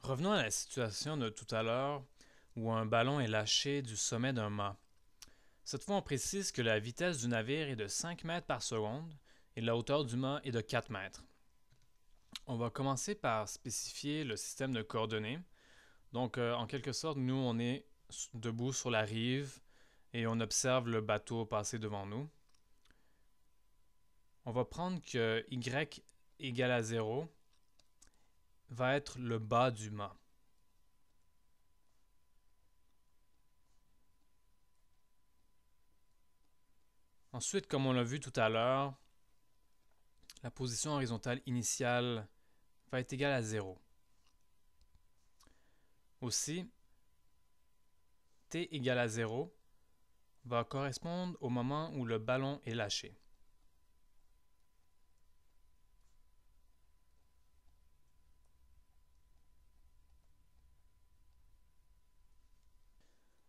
Revenons à la situation de tout à l'heure où un ballon est lâché du sommet d'un mât. Cette fois, on précise que la vitesse du navire est de 5 mètres par seconde et la hauteur du mât est de 4 mètres. On va commencer par spécifier le système de coordonnées. Donc, en quelque sorte, nous, on est debout sur la rive et on observe le bateau passer devant nous. On va prendre que y égale à 0 va être le bas du mât. Ensuite, comme on l'a vu tout à l'heure, la position horizontale initiale va être égale à 0. Aussi, t égale à 0 va correspondre au moment où le ballon est lâché.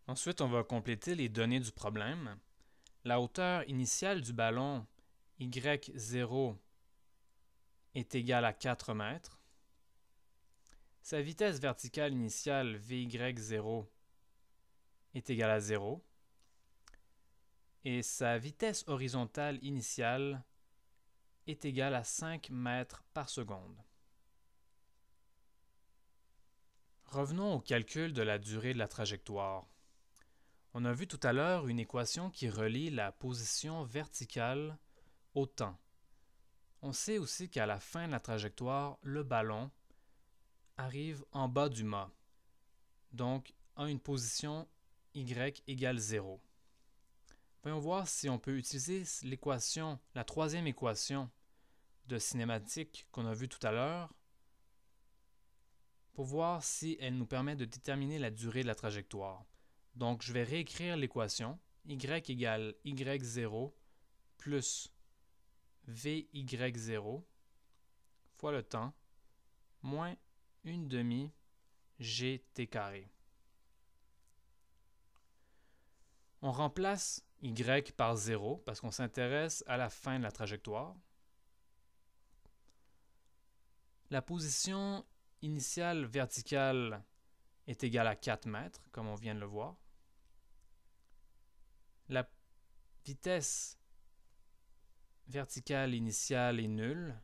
Ensuite, on va compléter les données du problème. La hauteur initiale du ballon y0 est égale à 4 mètres. Sa vitesse verticale initiale vy0 est égale à 0. Et sa vitesse horizontale initiale est égale à 5 mètres par seconde. Revenons au calcul de la durée de la trajectoire. On a vu tout à l'heure une équation qui relie la position verticale au temps. On sait aussi qu'à la fin de la trajectoire, le ballon arrive en bas du mât, donc à une position y égale 0. Voyons voir si on peut utiliser l'équation, la troisième équation de cinématique qu'on a vue tout à l'heure, pour voir si elle nous permet de déterminer la durée de la trajectoire. Donc, je vais réécrire l'équation. Y égale y0 plus vy0 fois le temps moins 1/2 gt carré. On remplace y par 0 parce qu'on s'intéresse à la fin de la trajectoire. La position initiale verticale est égale à 4 mètres, comme on vient de le voir. La vitesse verticale initiale est nulle.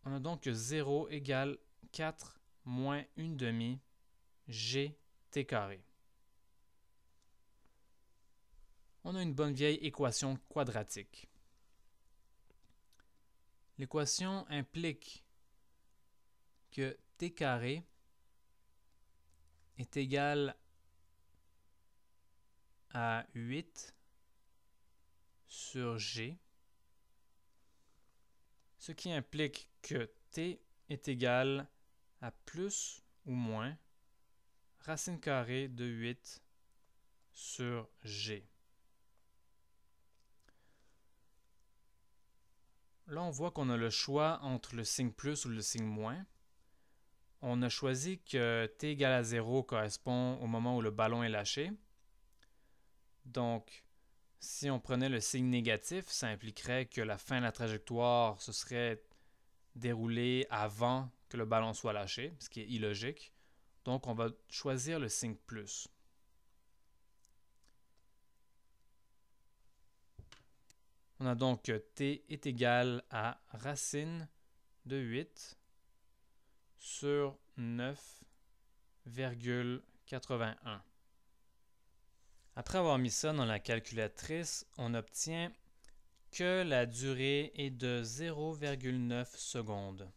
On a donc que 0 égale 4 moins 1/2 gt carré. On a une bonne vieille équation quadratique. L'équation implique que t carré est égal à 8 sur g, ce qui implique que t est égal à plus ou moins racine carrée de 8 sur g. Là, on voit qu'on a le choix entre le signe plus ou le signe moins. On a choisi que t égale à 0 correspond au moment où le ballon est lâché. Donc, si on prenait le signe négatif, ça impliquerait que la fin de la trajectoire se serait déroulée avant que le ballon soit lâché, ce qui est illogique. Donc, on va choisir le signe plus. On a donc que t est égal à racine de 8 sur 9,81. Après avoir mis ça dans la calculatrice, on obtient que la durée est de 0,9 secondes.